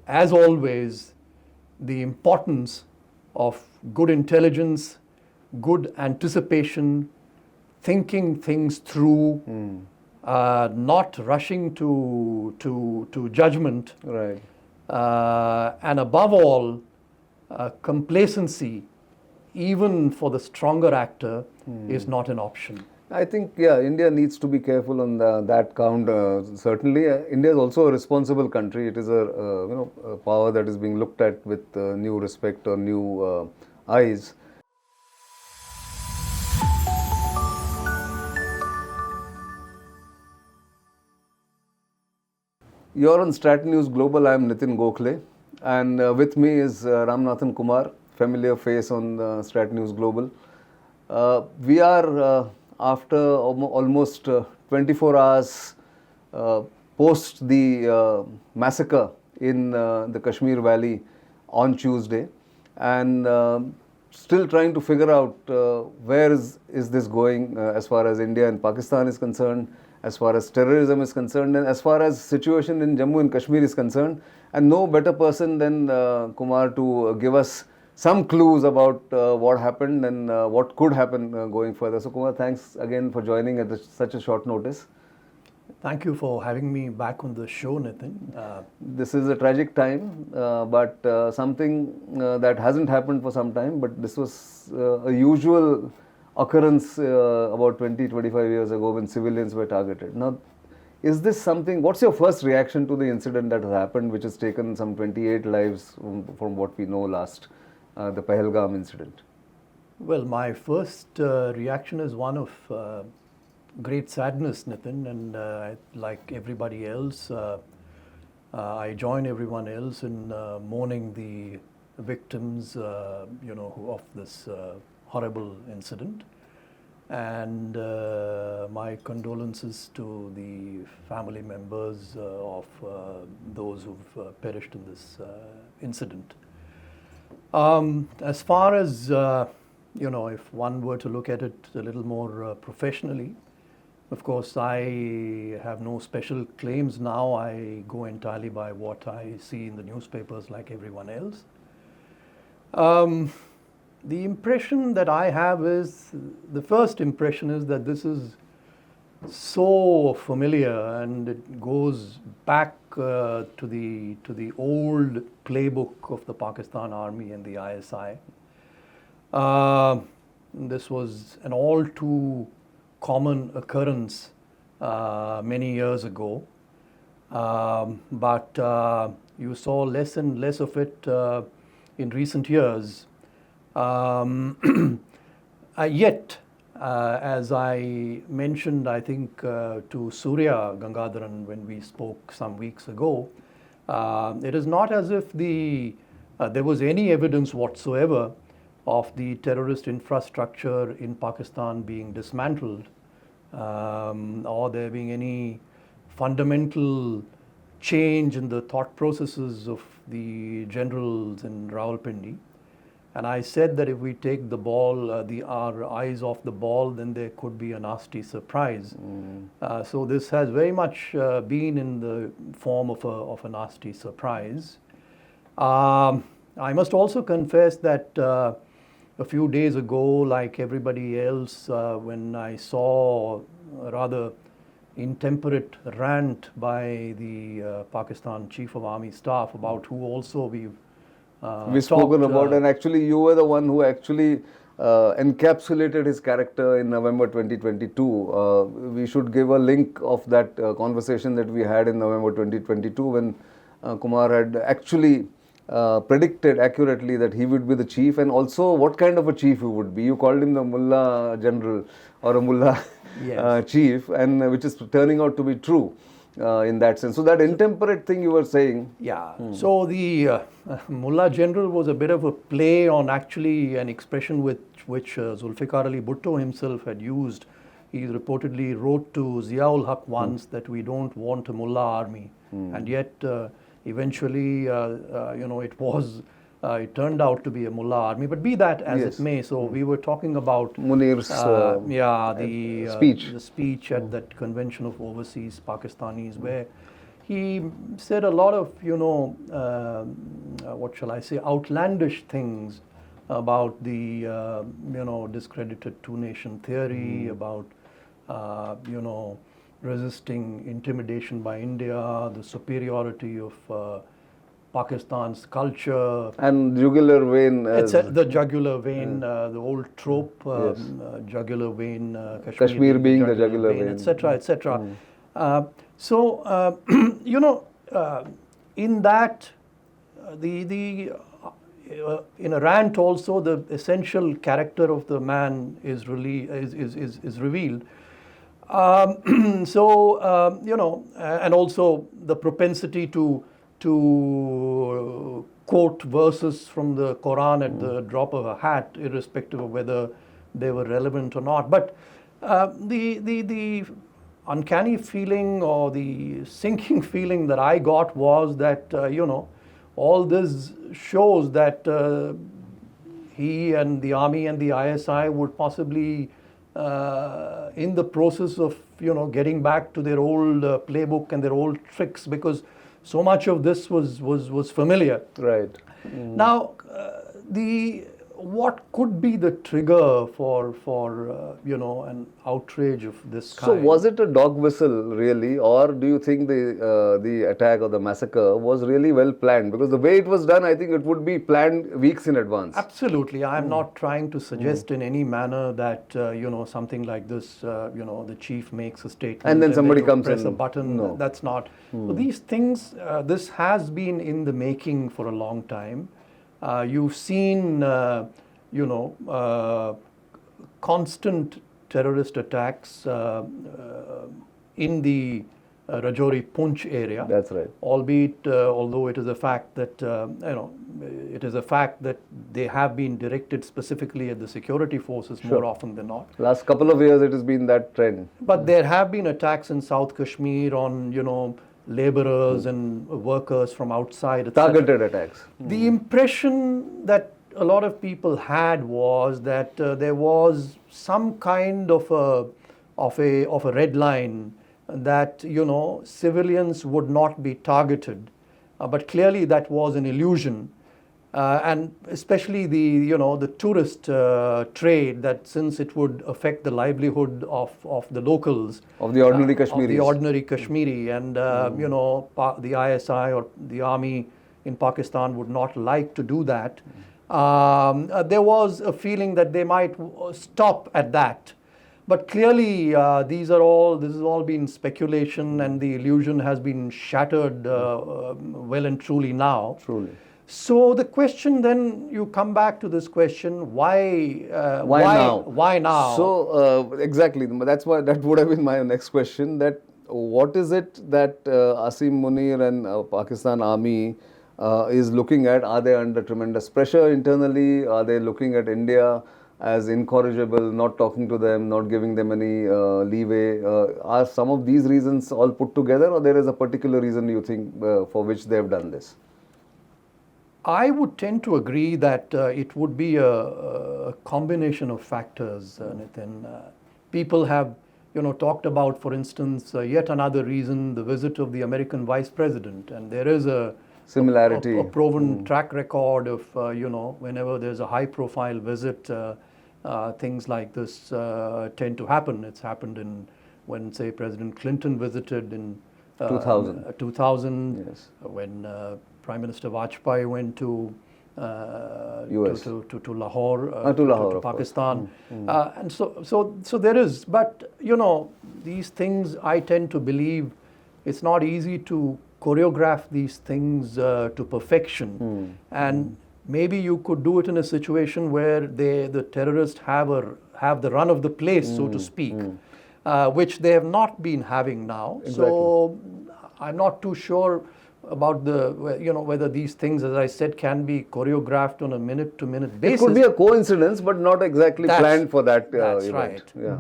as always, the importance of good intelligence, good anticipation, thinking things through, not rushing to judgment, Right. and above all, complacency, even for the stronger actor, is not an option. I think, India needs to be careful on that count. Certainly, India is also a responsible country. It is a power that is being looked at with new respect or new eyes. You're on Strat News Global. I'm Nitin Gokhale, and with me is Ramanathan Kumar, familiar face on Strat News Global. We are after almost 24 hours post the massacre in the Kashmir Valley on Tuesday, and still trying to figure out where is this going as far as India and Pakistan is concerned, as far as terrorism is concerned, and as far as situation in Jammu and Kashmir is concerned. And no better person than Kumar to give us some clues about what happened and what could happen going further. So Kumar, thanks again for joining at such a short notice. Thank you for having me back on the show, Nitin. This is a tragic time, but something that hasn't happened for some time, but this was a usual occurrence about 20-25 years ago when civilians were targeted. Now, is this something, what's your first reaction to the incident that has happened, which has taken some 28 lives from what we know last, the Pahalgam incident? Well, my first reaction is one of great sadness, Nitin, and like everybody else, I join everyone else in mourning the victims, of this horrible incident, and my condolences to the family members of those who've perished in this incident. As far as, if one were to look at it a little more professionally, of course, I have no special claims now. I go entirely by what I see in the newspapers like everyone else. The impression that I have is, the first impression is that this is so familiar, and it goes back to the old playbook of the Pakistan Army and the ISI. This was an all too common occurrence many years ago, but you saw less and less of it in recent years. Yet, as I mentioned, I think to Surya Gangadharan when we spoke some weeks ago, it is not as if there was any evidence whatsoever of the terrorist infrastructure in Pakistan being dismantled, or there being any fundamental change in the thought processes of the generals in Rawalpindi. And I said that if we take the ball, our eyes off the ball, then there could be a nasty surprise. So this has very much been in the form of a nasty surprise. I must also confess that a few days ago, like everybody else, when I saw a rather intemperate rant by the Pakistan Chief of Army Staff, about who also we've spoken about, and actually you were the one who actually encapsulated his character in November 2022. We should give a link of that conversation that we had in November 2022 when Kumar had actually predicted accurately that he would be the chief, and also what kind of a chief he would be. You called him the Mullah General or a Mullah chief, and which is turning out to be true in that sense. So that intemperate thing you were saying. Yeah. So the Mullah General was a bit of a play on actually an expression which Zulfikar Ali Bhutto himself had used. He reportedly wrote to Ziaul Haq once that we don't want a Mullah army, and yet eventually, it turned out to be a Mullah army. But be that as it may, so we were talking about Munir's the speech at that convention of overseas Pakistanis, where he said a lot of, what shall I say, outlandish things about the, discredited two-nation theory, about, resisting intimidation by India, the superiority of Pakistan's culture. And jugular vein as... The jugular vein, the old trope, Yes. Jugular vein, Kashmir being the jugular vein, etc., etc. So, in that, in a rant also, the essential character of the man is revealed. And also the propensity to quote verses from the Quran at the drop of a hat, irrespective of whether they were relevant or not. But the uncanny feeling or the sinking feeling that I got was that, all this shows that he and the army and the ISI would possibly, in the process of, getting back to their old playbook and their old tricks, because so much of this was familiar. Right. Now, what could be the trigger for an outrage of this kind? So was it a dog whistle really, or do you think the attack or the massacre was really well planned? Because the way it was done, I think it would be planned weeks in advance. Absolutely. I am not trying to suggest in any manner that something like this, the chief makes a statement and then somebody comes press in. a button. No. That's not. So these things, this has been in the making for a long time. You've seen, constant terrorist attacks in the Rajouri Poonch area. That's right. Albeit, although it is a fact that, they have been directed specifically at the security forces more often than not. Last couple of years, it has been that trend. But there have been attacks in South Kashmir on, laborers and workers from outside. Targeted attacks. The impression that a lot of people had was that there was some kind of a red line that civilians would not be targeted, but clearly that was an illusion. And especially the tourist trade, that since it would affect the livelihood of the locals, of the ordinary Kashmiris. Of the ordinary Kashmiri, and the ISI or the army in Pakistan would not like to do that. There was a feeling that they might stop at that. But clearly, this has all been speculation, and the illusion has been shattered well and truly now. Truly. So the question then, you come back to this question, why now? Why now? So exactly, that would have been my next question, that what is it that Asim Munir and Pakistan Army is looking at? Are they under tremendous pressure internally? Are they looking at India as incorrigible, not talking to them, not giving them any leeway? Are some of these reasons all put together, or there is a particular reason you think for which they have done this? I would tend to agree that it would be a combination of factors, Nitin. People have, talked about, for instance, yet another reason, the visit of the American Vice President, and there is a similarity, a proven track record of, whenever there's a high-profile visit, things like this tend to happen. It's happened when, say, President Clinton visited in 2000, yes. When Prime Minister Vajpayee went to US. to Lahore, to Pakistan, and so there is. But these things, I tend to believe, it's not easy to choreograph these things to perfection, and maybe you could do it in a situation where the terrorists have the run of the place, so to speak, which they have not been having now. Exactly. So I'm not too sure about whether these things, as I said, can be choreographed on a minute-to-minute basis. It could be a coincidence, but not exactly planned for that That's event. right. Yeah.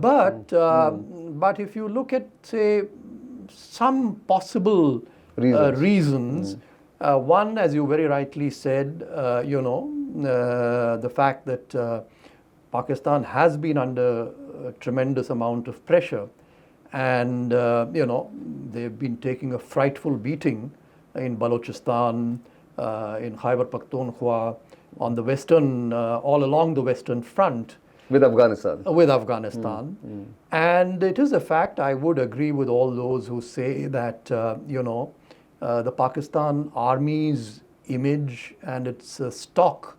But if you look at, say, some possible reasons, one, as you very rightly said, the fact that Pakistan has been under a tremendous amount of pressure. And, they've been taking a frightful beating in Balochistan, in Khyber Pakhtunkhwa, on the western, all along the western front. With Afghanistan. With Afghanistan. And it is a fact, I would agree with all those who say that, the Pakistan Army's image and its stock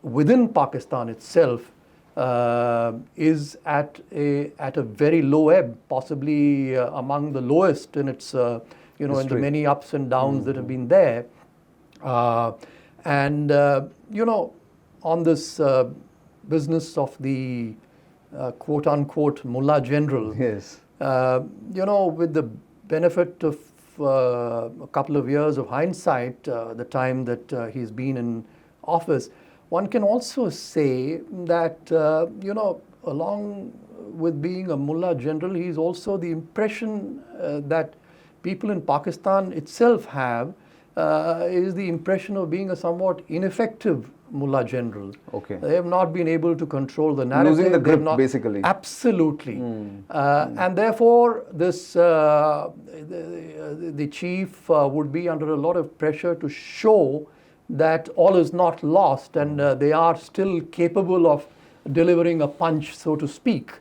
within Pakistan itself is at a very low ebb, possibly among the lowest in its, in the many ups and downs that have been there. On this business of the quote unquote mullah general, Yes. with the benefit of a couple of years of hindsight, the time that he's been in office, one can also say that, along with being a mullah general, he's also the impression that people in Pakistan itself have, is the impression of being a somewhat ineffective mullah general. Okay. They have not been able to control the narrative. Losing the grip, basically. Absolutely. And therefore, this the chief would be under a lot of pressure to show that all is not lost and they are still capable of delivering a punch, so to speak.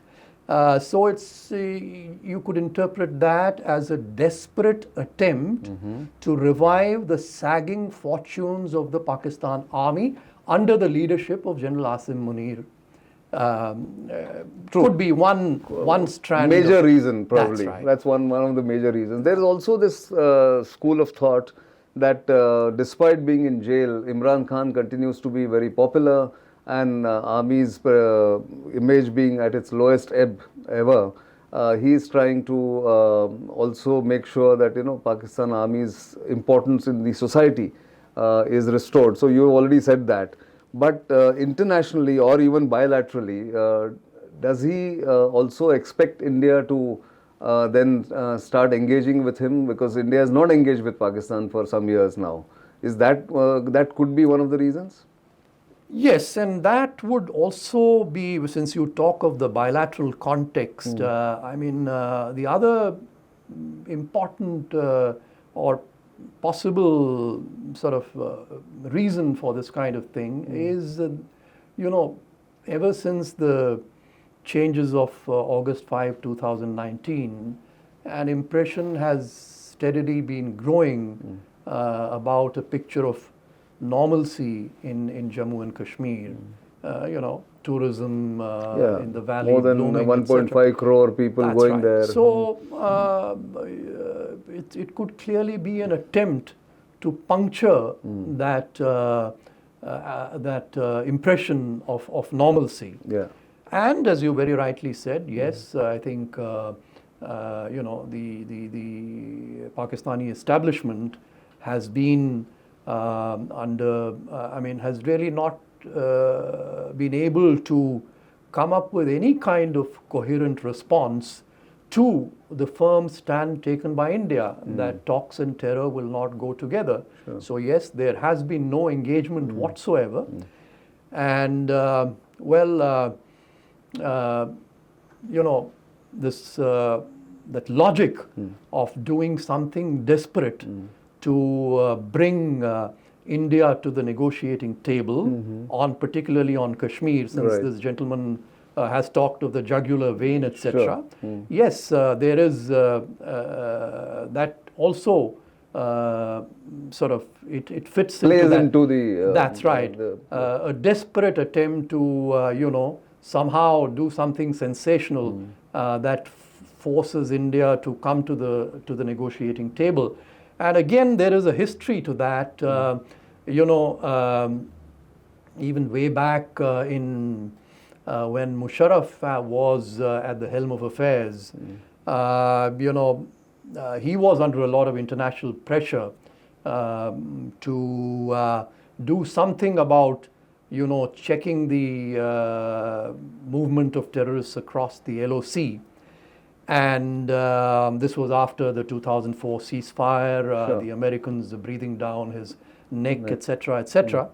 So it's you could interpret that as a desperate attempt to revive the sagging fortunes of the Pakistan Army under the leadership of General Asim Munir. Could be one strand. Major reason, probably. That's right. That's one of the major reasons. There is also this school of thought that despite being in jail, Imran Khan continues to be very popular, and Army's image being at its lowest ebb ever. He is trying to also make sure that Pakistan Army's importance in the society is restored. So you have already said that. But internationally or even bilaterally, does he also expect India to then start engaging with him, because India has not engaged with Pakistan for some years now? Is that that could be one of the reasons? Yes, and that would also be, since you talk of the bilateral context, the other important or possible sort of reason for this kind of thing is, ever since the changes of August 5, 2019, an impression has steadily been growing about a picture of normalcy in Jammu and Kashmir. Tourism in the valley. More than 1.5 crore people That's going right. there. So it could clearly be an attempt to puncture that impression of normalcy. Yeah. And as you very rightly said, yes, I think the Pakistani establishment has been has really not been able to come up with any kind of coherent response to the firm stand taken by India that talks and terror will not go together. Sure. So yes, there has been no engagement whatsoever. And this that logic of doing something desperate to bring India to the negotiating table, particularly on Kashmir, since this gentleman has talked of the jugular vein, etc. Sure. Yes, there is that also sort of it fits plays into the that's right, a desperate attempt to somehow do something sensational that forces India to come to the negotiating table. And again, there is a history to that. Even way back in when Musharraf was at the helm of affairs, he was under a lot of international pressure to do something about, checking the movement of terrorists across the LOC. And this was after the 2004 ceasefire, the Americans breathing down his neck, etc., etc.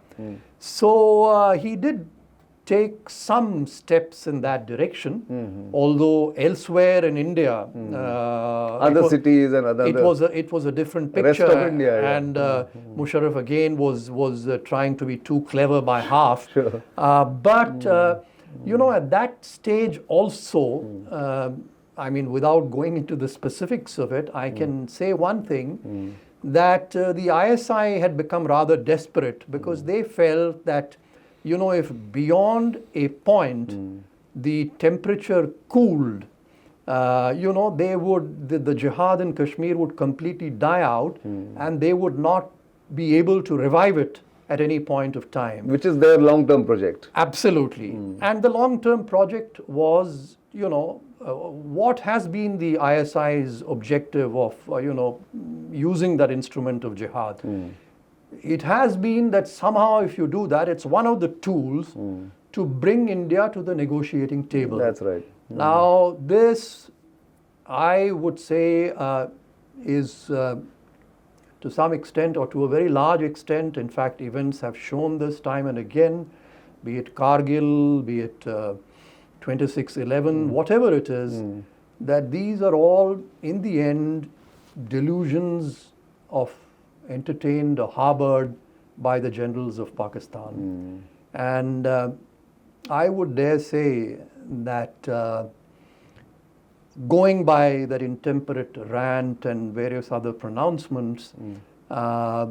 So he did take some steps in that direction, although elsewhere in India, other cities and other it was a different picture. Rest of India, yeah. And Musharraf again was trying to be too clever by half. Sure. But at that stage also, I mean, without going into the specifics of it, I can say one thing, that the ISI had become rather desperate because they felt that, if beyond a point the temperature cooled, the jihad in Kashmir would completely die out, and they would not be able to revive it at any point of time. Which is their long-term project. Absolutely. And the long-term project was, what has been the ISI's objective of, using that instrument of jihad? It has been that somehow if you do that, it's one of the tools to bring India to the negotiating table. That's right. Now, this, I would say, is to some extent or to a very large extent, in fact, events have shown this time and again, be it Kargil, be it 26/11, whatever it is, that these are all, in the end, delusions entertained or harbored by the generals of Pakistan. And I would dare say that going by that intemperate rant and various other pronouncements, I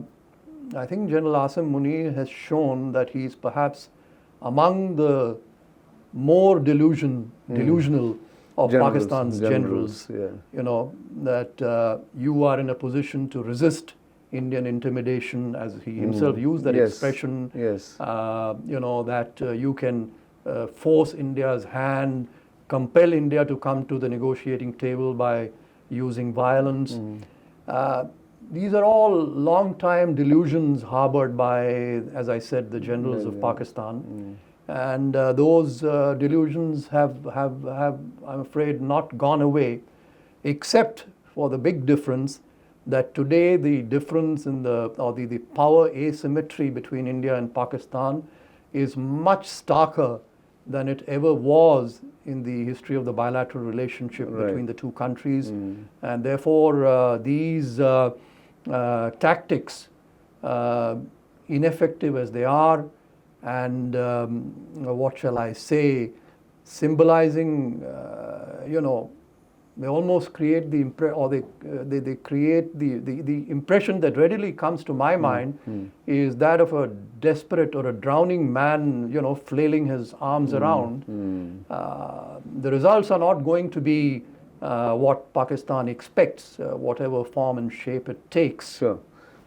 think General Asim Munir has shown that he is perhaps among the more delusional of Pakistan's generals. Yeah. That you are in a position to resist Indian intimidation, as he himself used that expression. Yes. That you can force India's hand, compel India to come to the negotiating table by using violence. These are all long-time delusions harbored by, as I said, the generals of Pakistan. And those delusions have, I'm afraid, not gone away, except for the big difference that today the difference in the power asymmetry between India and Pakistan is much starker than it ever was in the history of the bilateral relationship between the two countries. And therefore, these tactics, ineffective as they are, and what shall I say, symbolizing, they almost create the they create the impression that readily comes to my mind is that of a desperate or a drowning man, flailing his arms around. The results are not going to be what Pakistan expects, whatever form and shape it takes. Sure.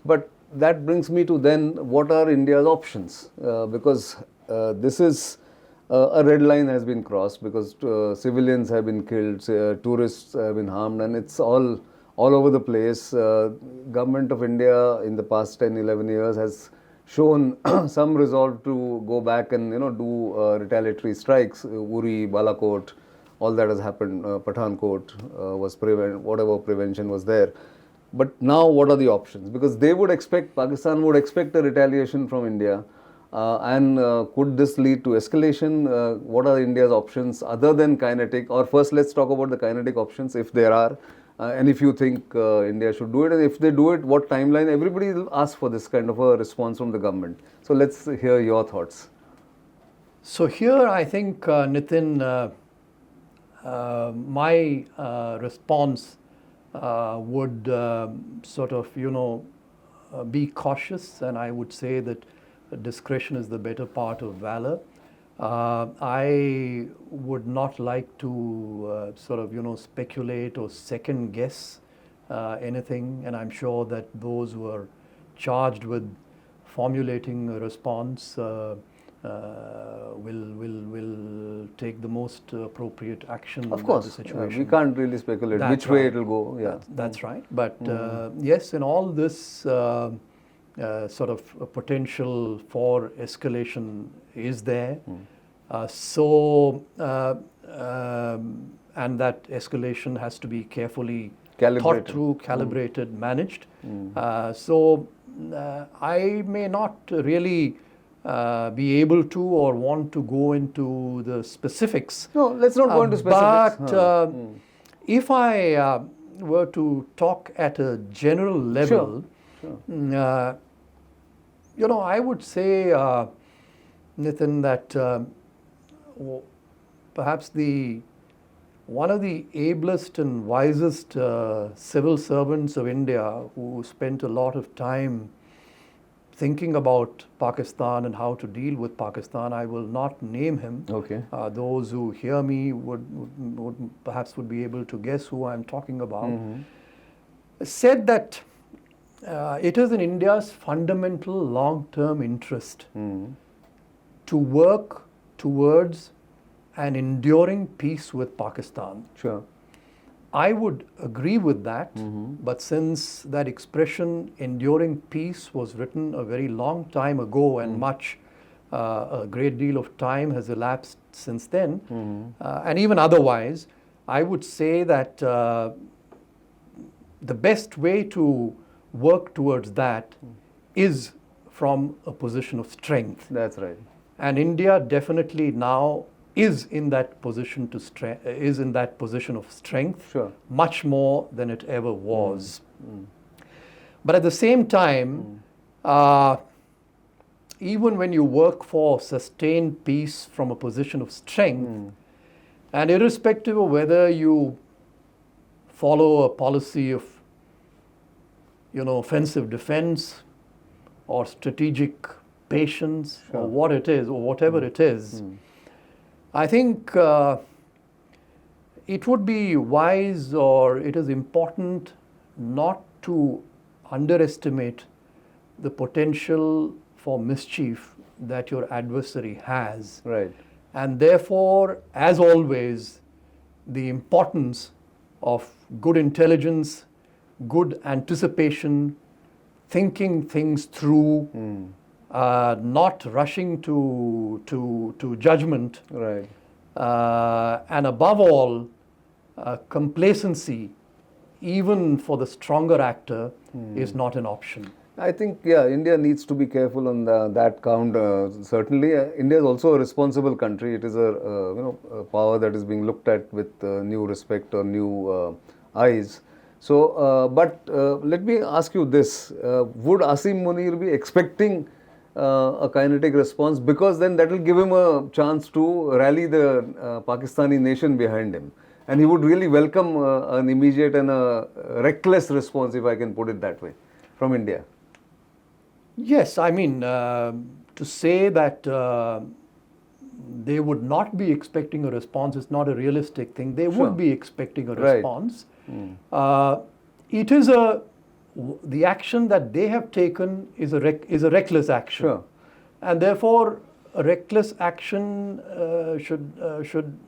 But that brings me to then, what are India's options? Because this is a red line has been crossed, because civilians have been killed, tourists have been harmed, and it's all over the place. Government of India in the past 10-11 years has shown some resolve to go back and do retaliatory strikes. Uri, Balakot, all that has happened. Pathankot was whatever prevention was there. But now what are the options? Because they would expect, Pakistan would expect a retaliation from India. And could this lead to escalation? What are India's options other than kinetic? Or first, let's talk about the kinetic options, if there are. And if you think India should do it, and if they do it, what timeline? Everybody will ask for this kind of a response from the government. So let's hear your thoughts. So here I think, Nitin, my response would sort of, be cautious, and I would say that discretion is the better part of valor. I would not like to sort of, speculate or second guess anything, and I'm sure that those who are charged with formulating a response will take the most appropriate action. Of course, in the situation. We can't really speculate which way it will go. Yeah, that's right. But yes, in all this, sort of a potential for escalation is there. And that escalation has to be carefully thought through, calibrated, managed. I may not really be able to or want to go into the specifics. No, let's not go into specifics. But if I were to talk at a general level, I would say, Nitin, that perhaps one of the ablest and wisest civil servants of India who spent a lot of time thinking about Pakistan and how to deal with Pakistan, I will not name him. Okay. Those who hear me would perhaps be able to guess who I'm talking about. Said that it is in India's fundamental long-term interest to work towards an enduring peace with Pakistan. Sure. I would agree with that, but since that expression, enduring peace, was written a very long time ago and a great deal of time has elapsed since then, and even otherwise, I would say that the best way to work towards that is from a position of strength. That's right. And India definitely now is in that position of strength, Sure. much more than it ever was. But at the same time, even when you work for sustained peace from a position of strength, and irrespective of whether you follow a policy of offensive defense or strategic patience, or what it is, or whatever it is, I think it would be wise, or it is important not to underestimate the potential for mischief that your adversary has. Right. And therefore, as always, the importance of good intelligence, good anticipation, thinking things through, not rushing to judgment, Right. And above all, complacency, even for the stronger actor, is not an option. I think, India needs to be careful on that count. Certainly, India is also a responsible country. It is a power that is being looked at with new respect or new eyes. So, but let me ask you this: would Asim Munir be expecting a kinetic response? Because then that will give him a chance to rally the Pakistani nation behind him, and he would really welcome an immediate and a reckless response, if I can put it that way, from India. Yes, I mean, to say that they would not be expecting a response is not a realistic thing. They would be expecting a response. It is the action that they have taken is a reckless action, and therefore a reckless action should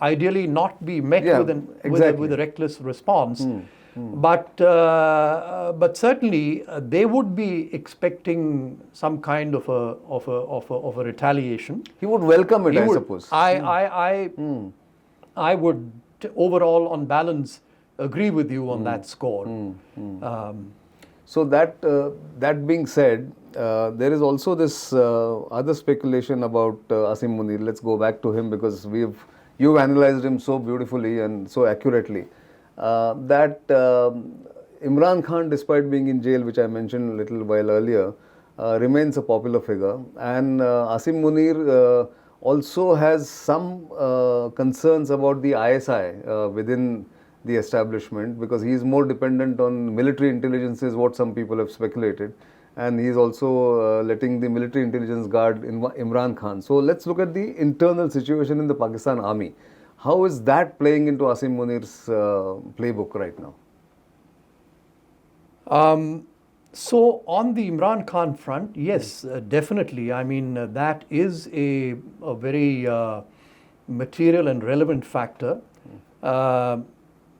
ideally not be met with a reckless response. But certainly they would be expecting some kind of a retaliation. He would welcome it, I suppose. I would overall, on balance, agree with you on that score. So that being said, there is also this other speculation about Asim Munir. Let's go back to him, because you've analyzed him so beautifully and so accurately. That Imran Khan, despite being in jail, which I mentioned a little while earlier, remains a popular figure. And Asim Munir also has some concerns about the ISI within the establishment, because he is more dependent on military intelligence, is what some people have speculated. And he is also letting the military intelligence guard Imran Khan. So let's look at the internal situation in the Pakistan army. How is that playing into Asim Munir's playbook right now? So on the Imran Khan front, yes, definitely. I mean, that is a very material and relevant factor.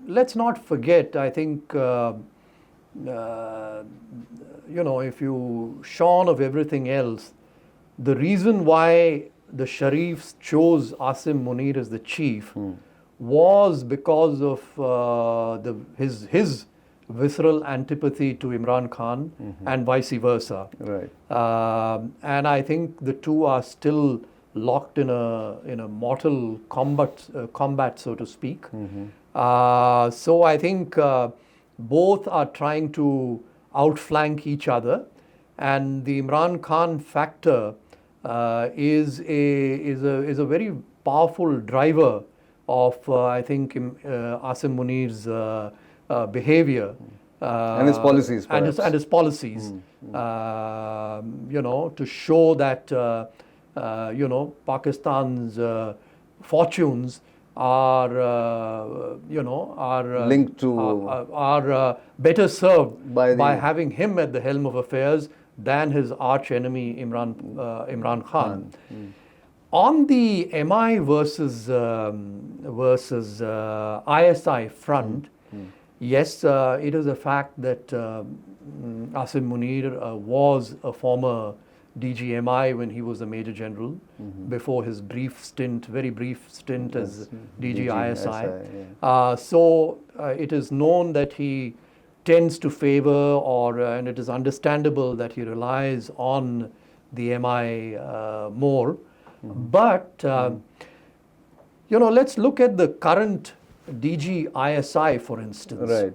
Let's not forget, I think, if you shorn of everything else, the reason why the Sharifs chose Asim Munir as the chief was because of his visceral antipathy to Imran Khan and vice versa. Right. And I think the two are still locked in a mortal combat, so to speak. So I think both are trying to outflank each other, and the Imran Khan factor is a very powerful driver of I think Asim Munir's behavior And his policies, and his policies. To show that Pakistan's fortunes are linked to are better served by having him at the helm of affairs than his arch enemy Imran Khan. On the MI versus ISI front, yes, it is a fact that Asim Munir was a former DGMI when he was a Major General before his very brief stint as DGISI. So it is known that he tends to favor, and it is understandable that he relies on the MI more. But let's look at the current DGISI, for instance. Right.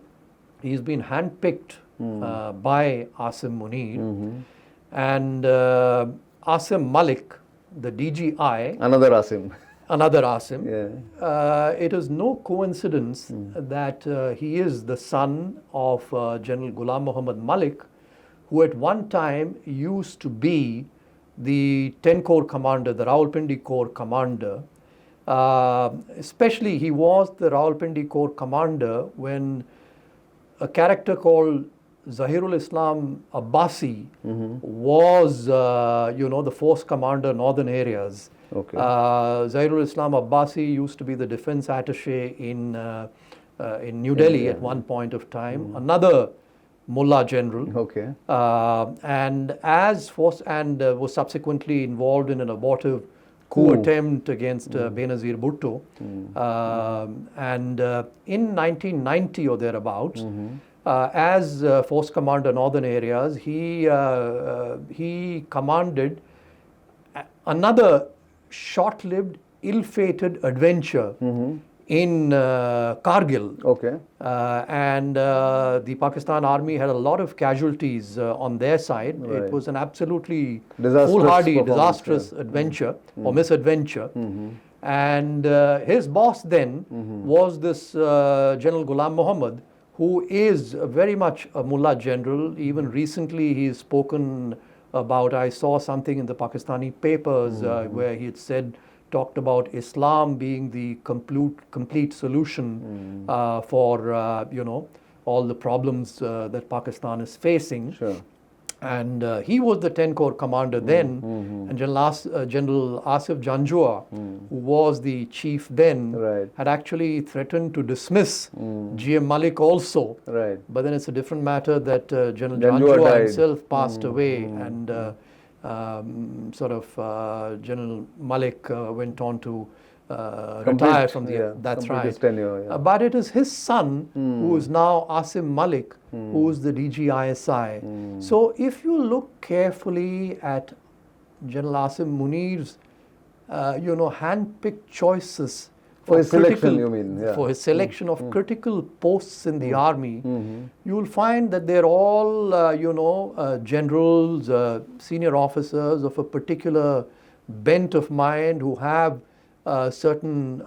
He's been handpicked by Asim Munir. And Asim Malik, the DGI, another Asim. Yeah. It is no coincidence that he is the son of General Ghulam Muhammad Malik, who at one time used to be the 10 Corps commander, the Rawalpindi Corps commander. Especially, he was the Rawalpindi Corps commander when a character called Zahirul Islam Abbasi was, the force commander northern areas. Okay. Zahirul Islam Abbasi used to be the defense attaché in New Delhi at one point of time. Another Mullah general. Okay. And was subsequently involved in an abortive coup attempt against Benazir Bhutto. And in 1990 or thereabouts, as force commander northern areas, he commanded another short-lived, ill-fated adventure in Kargil. Okay. And the Pakistan army had a lot of casualties on their side. Right. It was an absolutely Disastrous foolhardy, disastrous adventure or misadventure. And his boss then was this General Ghulam Muhammad, who is very much a Mullah general. Even recently he's spoken about, I saw something in the Pakistani papers where he had talked about Islam being the complete solution for all the problems that Pakistan is facing. Sure. And he was the 10 Corps commander then, and General Asif Janjua, who was the chief then, had actually threatened to dismiss GM Malik also. Right. But then it's a different matter that General Janjua himself passed away, and General Malik went on to retire from the. That's right. Tenure, but it is his son who is now Asim Malik, who is the DGISI. So if you look carefully at General Asim Munir's, hand-picked choices for his selection, you mean? Yeah. For his selection of critical posts in the army, you will find that they're all, generals, senior officers of a particular bent of mind who have a certain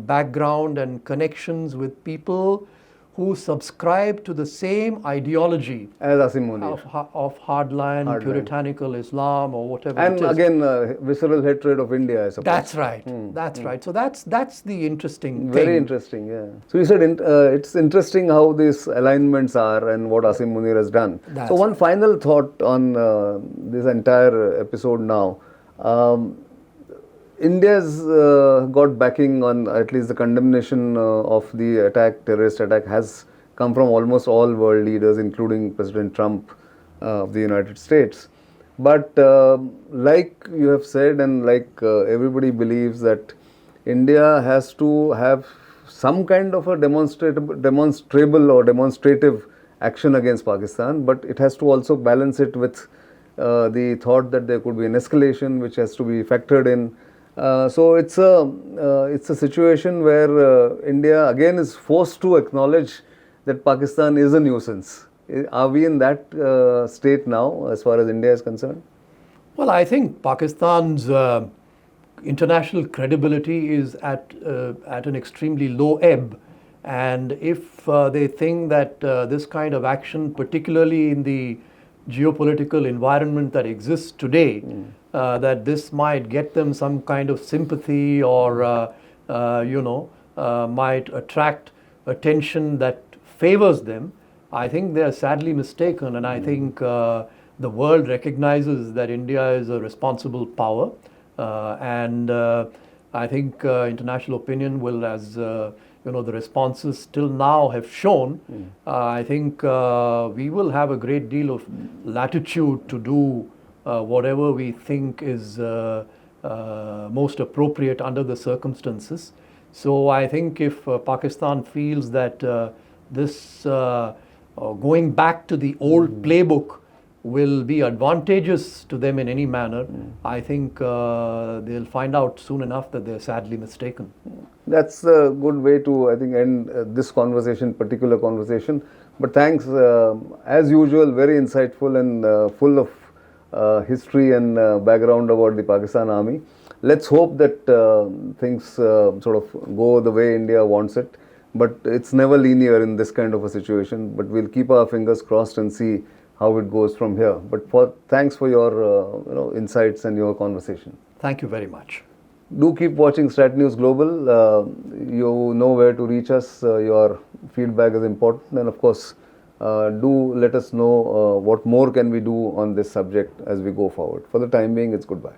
background and connections with people who subscribe to the same ideology as Asim Munir of hardline, puritanical Islam or whatever and it is. Again, visceral hatred of India, I suppose. That's right. That's right. So that's the interesting thing. Very interesting, yeah. So you said it's interesting how these alignments are and what Asim Munir has done. So one final thought on this entire episode now. India's got backing on at least the condemnation of the terrorist attack has come from almost all world leaders, including President Trump of the United States. But like you have said, and like everybody believes, that India has to have some kind of a demonstrable or demonstrative action against Pakistan, but it has to also balance it with the thought that there could be an escalation which has to be factored in. So it's a situation where India again is forced to acknowledge that Pakistan is a nuisance. Are we in that state now as far as India is concerned? Well, I think Pakistan's international credibility is at an extremely low ebb. And if they think that this kind of action, particularly in the geopolitical environment that exists today, that this might get them some kind of sympathy or, might attract attention that favors them, I think they are sadly mistaken. And I think the world recognizes that India is a responsible power. And I think international opinion will, as the responses till now have shown, I think we will have a great deal of latitude to do whatever we think is most appropriate under the circumstances. So I think if Pakistan feels that this going back to the old playbook will be advantageous to them in any manner, I think they'll find out soon enough that they're sadly mistaken. That's a good way to, I think, end this particular conversation. But thanks, as usual, very insightful and full of history and background about the Pakistan Army. Let's hope that things sort of go the way India wants it. But it's never linear in this kind of a situation. But we'll keep our fingers crossed and see how it goes from here. But thanks for your insights and your conversation. Thank you very much. Do keep watching Strat News Global. You know where to reach us. Your feedback is important, and of course, do let us know what more can we do on this subject as we go forward. For the time being, it's goodbye.